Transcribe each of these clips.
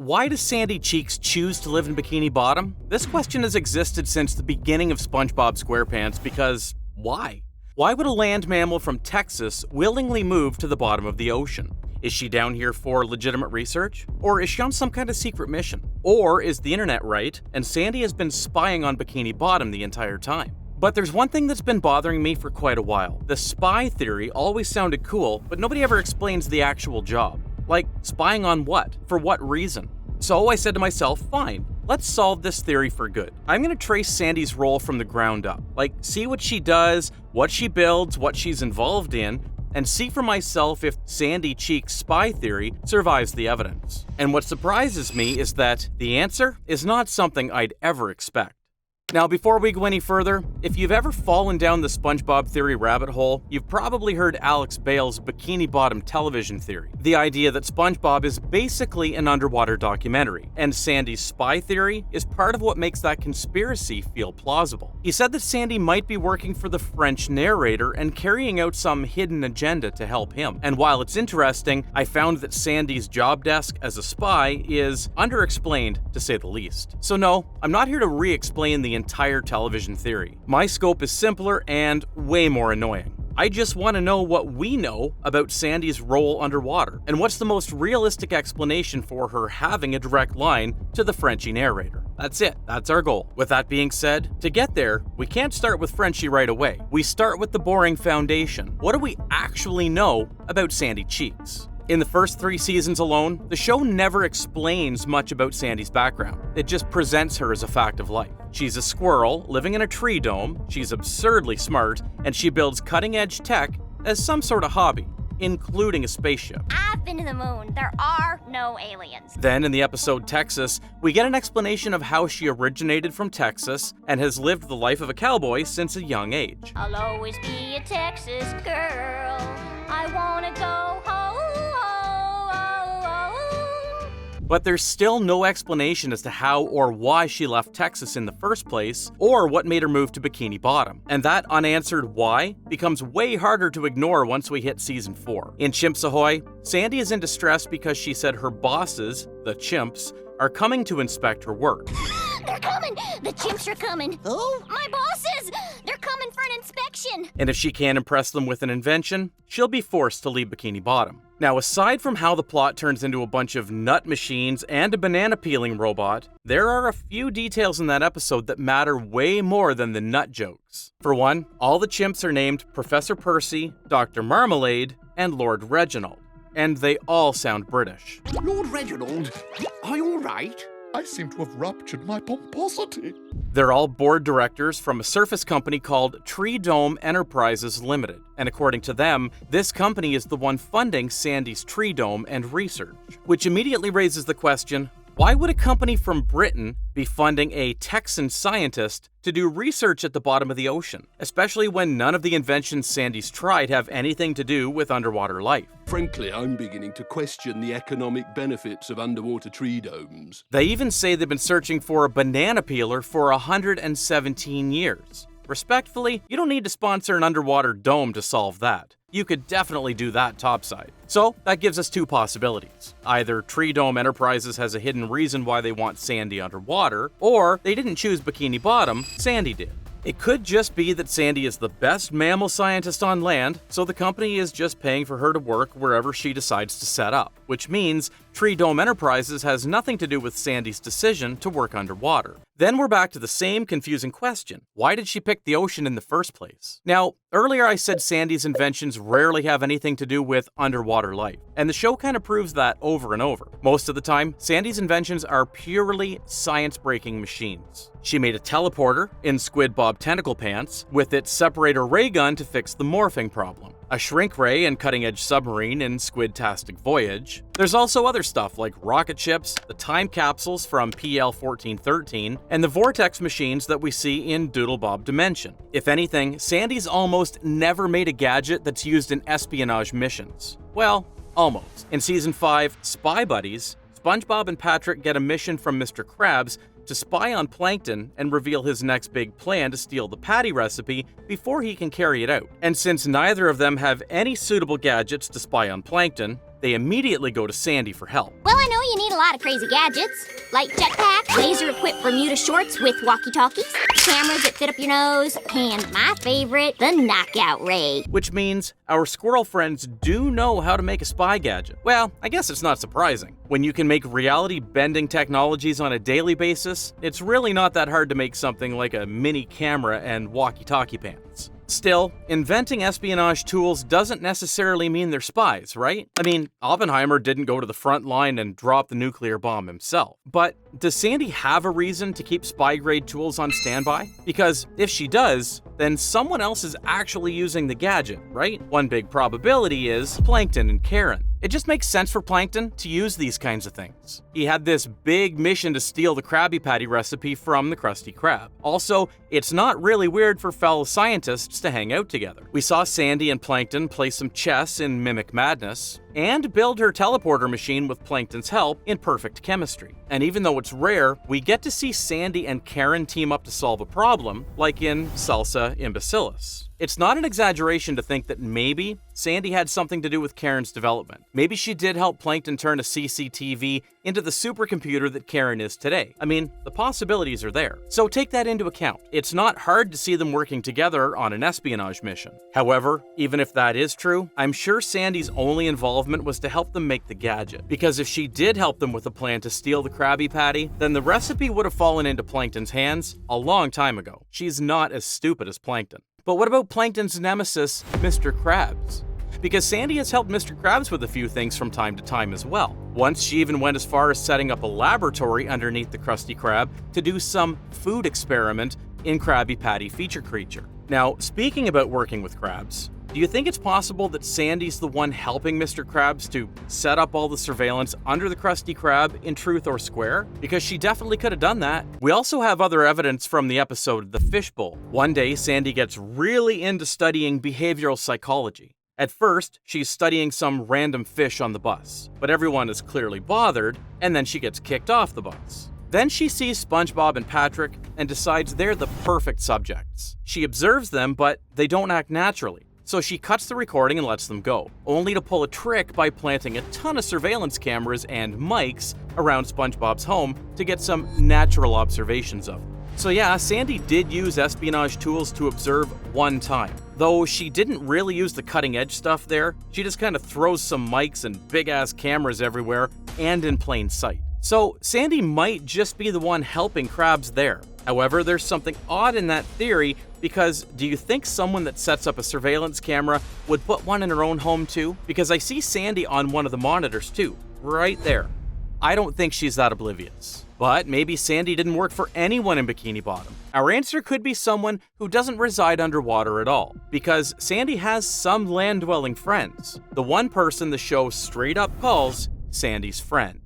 why does Sandy Cheeks choose to live in Bikini Bottom? This question has existed since the beginning of SpongeBob SquarePants because why? Why would a land mammal from Texas willingly move to the bottom of the ocean? Is she down here for legitimate research? Or is she on some kind of secret mission? Or is the internet right and Sandy has been spying on Bikini Bottom the entire time? But there's one thing that's been bothering me for quite a while. The spy theory always sounded cool, but nobody ever explains the actual job. Like, spying on what? For what reason? So I said to myself, fine, let's solve this theory for good. I'm gonna trace Sandy's role from the ground up. Like, see what she does, what she builds, what she's involved in, and see for myself if Sandy Cheeks' spy theory survives the evidence. And what surprises me is that the answer is not something I'd ever expect. Now, before we go any further, if you've ever fallen down the SpongeBob theory rabbit hole, you've probably heard Alex Bale's Bikini Bottom television theory. The idea that SpongeBob is basically an underwater documentary, and Sandy's spy theory is part of what makes that conspiracy feel plausible. He said that Sandy might be working for the French narrator and carrying out some hidden agenda to help him. And while it's interesting, I found that Sandy's job desk as a spy is underexplained, to say the least. So no, I'm not here to re-explain the entire television theory. My scope is simpler and way more annoying. I just want to know what we know about Sandy's role underwater, and what's the most realistic explanation for her having a direct line to the Frenchie narrator. That's it. That's our goal. With that being said, to get there, we can't start with Frenchie right away. We start with the boring foundation. What do we actually know about Sandy Cheeks? In the first 3 seasons alone, the show never explains much about Sandy's background. It just presents her as a fact of life. She's a squirrel living in a tree dome, she's absurdly smart, and she builds cutting-edge tech as some sort of hobby, including a spaceship. I've been to the moon. There are no aliens. Then in the episode Texas, we get an explanation of how she originated from Texas and has lived the life of a cowboy since a young age. I'll always be a Texas girl. I wanna go home. But there's still no explanation as to how or why she left Texas in the first place, or what made her move to Bikini Bottom. And that unanswered why becomes way harder to ignore once we hit season 4. In Chimps Ahoy, Sandy is in distress because she said her bosses, the chimps, are coming to inspect her work. They're coming! The chimps are coming! Oh? My bosses! They're coming for an inspection! And if she can't impress them with an invention, she'll be forced to leave Bikini Bottom. Now, aside from how the plot turns into a bunch of nut machines and a banana peeling robot, there are a few details in that episode that matter way more than the nut jokes. For one, all the chimps are named Professor Percy, Dr. Marmalade, and Lord Reginald. And they all sound British. Lord Reginald, are you all right? I seem to have ruptured my pomposity. They're all board directors from a surface company called Tree Dome Enterprises Limited. And according to them, this company is the one funding Sandy's Tree Dome and research. Which immediately raises the question, why would a company from Britain be funding a Texan scientist to do research at the bottom of the ocean, especially when none of the inventions Sandy's tried have anything to do with underwater life? Frankly, I'm beginning to question the economic benefits of underwater tree domes. They even say they've been searching for a banana peeler for 117 years. Respectfully, you don't need to sponsor an underwater dome to solve that. You could definitely do that topside. So that gives us 2 possibilities. Either Tree Dome Enterprises has a hidden reason why they want Sandy underwater, or they didn't choose Bikini Bottom, Sandy did. It could just be that Sandy is the best mammal scientist on land, so the company is just paying for her to work wherever she decides to set up, which means Tree Dome Enterprises has nothing to do with Sandy's decision to work underwater. Then we're back to the same confusing question. Why did she pick the ocean in the first place? Now, earlier I said Sandy's inventions rarely have anything to do with underwater life, and the show kind of proves that over and over. Most of the time, Sandy's inventions are purely science-breaking machines. She made a teleporter in Squid Bob Tentacle Pants with its separator ray gun to fix the morphing problem. A shrink ray and cutting-edge submarine in Squid-tastic Voyage. There's also other stuff like rocket ships, the time capsules from PL 1413, and the vortex machines that we see in Doodle Bob Dimension. If anything, Sandy's almost never made a gadget that's used in espionage missions. Well, almost. In Season 5, Spy Buddies, SpongeBob and Patrick get a mission from Mr. Krabs to spy on Plankton and reveal his next big plan to steal the patty recipe before he can carry it out. And since neither of them have any suitable gadgets to spy on Plankton, they immediately go to Sandy for help. Well, I know you need a lot of crazy gadgets, like jetpacks, laser-equipped Bermuda shorts with walkie-talkies, cameras that fit up your nose, and my favorite, the knockout ray. Which means our squirrel friends do know how to make a spy gadget. Well, I guess it's not surprising. When you can make reality-bending technologies on a daily basis, it's really not that hard to make something like a mini camera and walkie-talkie pants. Still, inventing espionage tools doesn't necessarily mean they're spies, right? I mean, Oppenheimer didn't go to the front line and drop the nuclear bomb himself. But does Sandy have a reason to keep spy-grade tools on standby? Because if she does, then someone else is actually using the gadget, right? One big probability is Plankton and Karen. It just makes sense for Plankton to use these kinds of things. He had this big mission to steal the Krabby Patty recipe from the Krusty Krab. Also, it's not really weird for fellow scientists to hang out together. We saw Sandy and Plankton play some chess in Mimic Madness, and build her teleporter machine with Plankton's help in Perfect Chemistry. And even though it's rare, we get to see Sandy and Karen team up to solve a problem, like in Salsa Imbecilis. It's not an exaggeration to think that maybe Sandy had something to do with Karen's development. Maybe she did help Plankton turn a CCTV into the supercomputer that Karen is today. I mean, the possibilities are there. So take that into account. It's not hard to see them working together on an espionage mission. However, even if that is true, I'm sure Sandy's only involvement was to help them make the gadget. Because if she did help them with a plan to steal the Krabby Patty, then the recipe would have fallen into Plankton's hands a long time ago. She's not as stupid as Plankton. But what about Plankton's nemesis, Mr. Krabs? Because Sandy has helped Mr. Krabs with a few things from time to time as well. Once she even went as far as setting up a laboratory underneath the Krusty Krab to do some food experiment in Krabby Patty feature creature. Now, speaking about working with Krabs, do you think it's possible that Sandy's the one helping Mr. Krabs to set up all the surveillance under the Krusty Krab in Truth or Square? Because she definitely could have done that. We also have other evidence from the episode The Fishbowl. One day, Sandy gets really into studying behavioral psychology. At first, she's studying some random fish on the bus, but everyone is clearly bothered, and then she gets kicked off the bus. Then she sees SpongeBob and Patrick and decides they're the perfect subjects. She observes them, but they don't act naturally. So she cuts the recording and lets them go, only to pull a trick by planting a ton of surveillance cameras and mics around SpongeBob's home to get some natural observations of him. So yeah, Sandy did use espionage tools to observe one time. Though she didn't really use the cutting edge stuff there, she just kind of throws some mics and big ass cameras everywhere and in plain sight. So Sandy might just be the one helping Krabs there. However, there's something odd in that theory because do you think someone that sets up a surveillance camera would put one in her own home too? Because I see Sandy on one of the monitors too, right there. I don't think she's that oblivious. But maybe Sandy didn't work for anyone in Bikini Bottom. Our answer could be someone who doesn't reside underwater at all, because Sandy has some land-dwelling friends. The one person the show straight up calls Sandy's friend.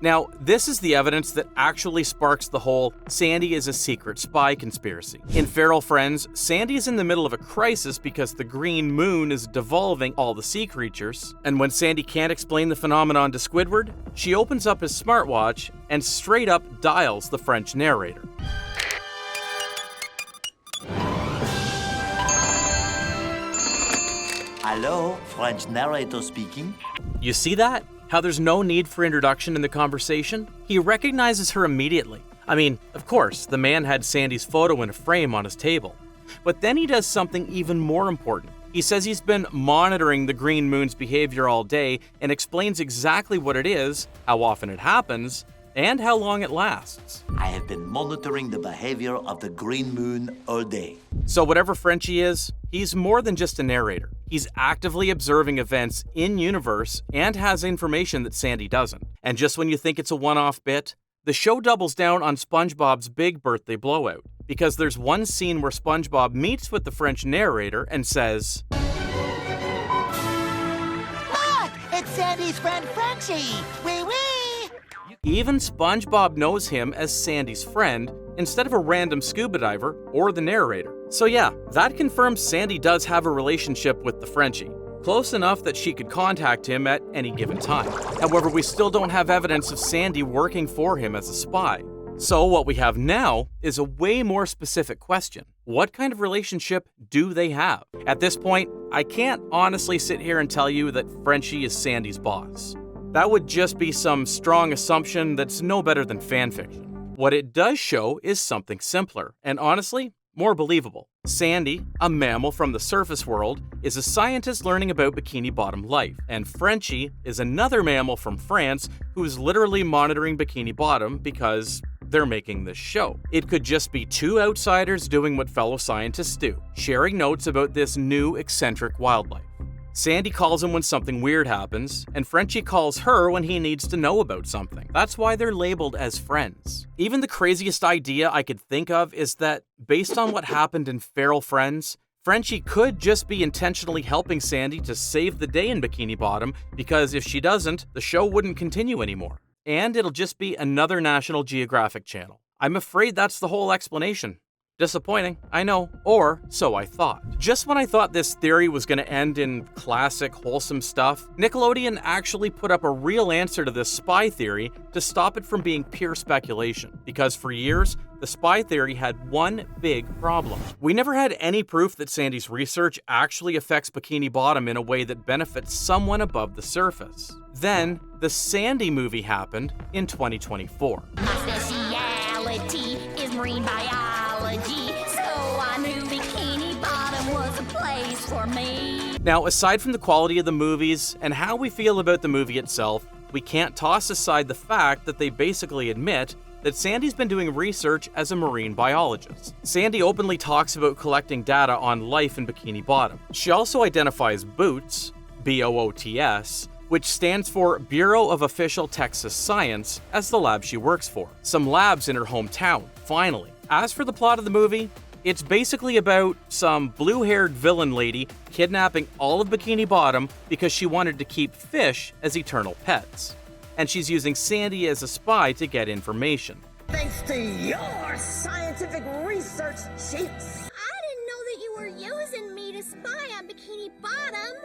Now, this is the evidence that actually sparks the whole Sandy is a secret spy conspiracy. In Feral Friends, Sandy is in the middle of a crisis because the green moon is devolving all the sea creatures, and when Sandy can't explain the phenomenon to Squidward, she opens up his smartwatch and straight up dials the French narrator. Hello, French narrator speaking. You see that? How there's no need for introduction in the conversation? He recognizes her immediately. I mean, of course, the man had Sandy's photo in a frame on his table. But then he does something even more important. He says he's been monitoring the green moon's behavior all day and explains exactly what it is, how often it happens, and how long it lasts. I have been monitoring the behavior of the green moon all day. So whatever Frenchie is, he's more than just a narrator. He's actively observing events in-universe and has information that Sandy doesn't. And just when you think it's a one-off bit, the show doubles down on SpongeBob's big birthday blowout. Because there's one scene where SpongeBob meets with the French narrator and says, Look! It's Sandy's friend Frenchie! Wee wee! Even SpongeBob knows him as Sandy's friend instead of a random scuba diver or the narrator. So yeah, that confirms Sandy does have a relationship with the Frenchie. Close enough that she could contact him at any given time. However, we still don't have evidence of Sandy working for him as a spy. So what we have now is a way more specific question. What kind of relationship do they have? At this point, I can't honestly sit here and tell you that Frenchie is Sandy's boss. That would just be some strong assumption that's no better than fanfiction. What it does show is something simpler, and honestly, more believable. Sandy, a mammal from the surface world, is a scientist learning about Bikini Bottom life, and Frenchie is another mammal from France who's literally monitoring Bikini Bottom because they're making this show. It could just be two outsiders doing what fellow scientists do, sharing notes about this new eccentric wildlife. Sandy calls him when something weird happens, and Frenchie calls her when he needs to know about something. That's why they're labeled as friends. Even the craziest idea I could think of is that, based on what happened in Feral Friends, Frenchie could just be intentionally helping Sandy to save the day in Bikini Bottom, because if she doesn't, the show wouldn't continue anymore. And it'll just be another National Geographic channel. I'm afraid that's the whole explanation. Disappointing, I know, or so I thought. Just when I thought this theory was going to end in classic wholesome stuff, Nickelodeon actually put up a real answer to this spy theory to stop it from being pure speculation. Because for years, the spy theory had one big problem. We never had any proof that Sandy's research actually affects Bikini Bottom in a way that benefits someone above the surface. Then, the Sandy movie happened in 2024. My speciality is marine biology, so I knew Bikini Bottom was a place for me. Now, aside from the quality of the movies and how we feel about the movie itself, we can't toss aside the fact that they basically admit that Sandy's been doing research as a marine biologist. Sandy openly talks about collecting data on life in Bikini Bottom. She also identifies BOOTS, BOOTS, which stands for Bureau of Official Texas Science, as the lab she works for. Some labs in her hometown, finally. As for the plot of the movie, it's basically about some blue-haired villain lady kidnapping all of Bikini Bottom because she wanted to keep fish as eternal pets. And she's using Sandy as a spy to get information. Thanks to your scientific research, Sheets. I didn't know that you were using me to spy on Bikini Bottom.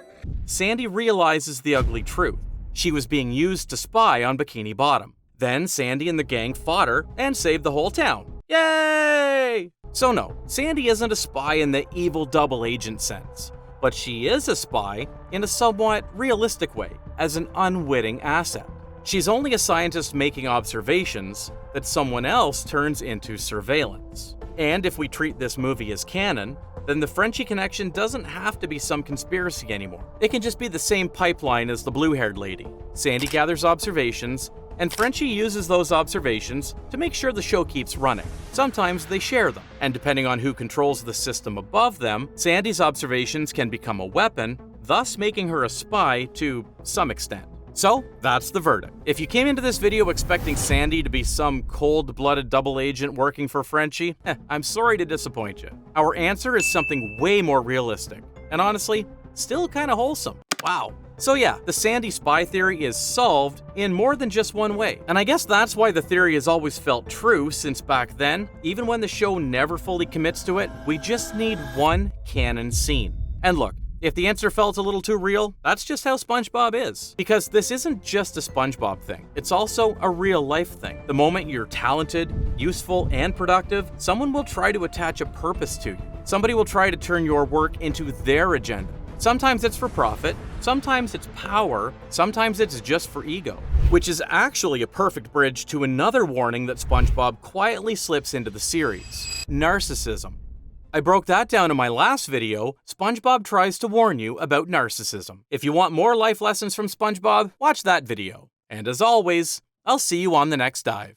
Sandy realizes the ugly truth. She was being used to spy on Bikini Bottom. Then Sandy and the gang fought her and saved the whole town. Yay! So no, Sandy isn't a spy in the evil double agent sense, but she is a spy in a somewhat realistic way, as an unwitting asset. She's only a scientist making observations that someone else turns into surveillance. And if we treat this movie as canon, then the Frenchie connection doesn't have to be some conspiracy anymore. It can just be the same pipeline as the blue-haired lady. Sandy gathers observations, and Frenchie uses those observations to make sure the show keeps running. Sometimes they share them, and depending on who controls the system above them, Sandy's observations can become a weapon, thus making her a spy to some extent. So, that's the verdict. If you came into this video expecting Sandy to be some cold-blooded double agent working for Frenchie, I'm sorry to disappoint you. Our answer is something way more realistic, and honestly, still kinda wholesome. Wow. So yeah, the Sandy spy theory is solved in more than just one way. And I guess that's why the theory has always felt true since back then. Even when the show never fully commits to it, we just need one canon scene. And look, if the answer felt a little too real, that's just how SpongeBob is. Because this isn't just a SpongeBob thing, it's also a real life thing. The moment you're talented, useful, and productive, someone will try to attach a purpose to you. Somebody will try to turn your work into their agenda. Sometimes it's for profit, sometimes it's power, sometimes it's just for ego. Which is actually a perfect bridge to another warning that SpongeBob quietly slips into the series: narcissism. I broke that down in my last video. SpongeBob tries to warn you about narcissism. If you want more life lessons from SpongeBob, watch that video. And as always, I'll see you on the next dive.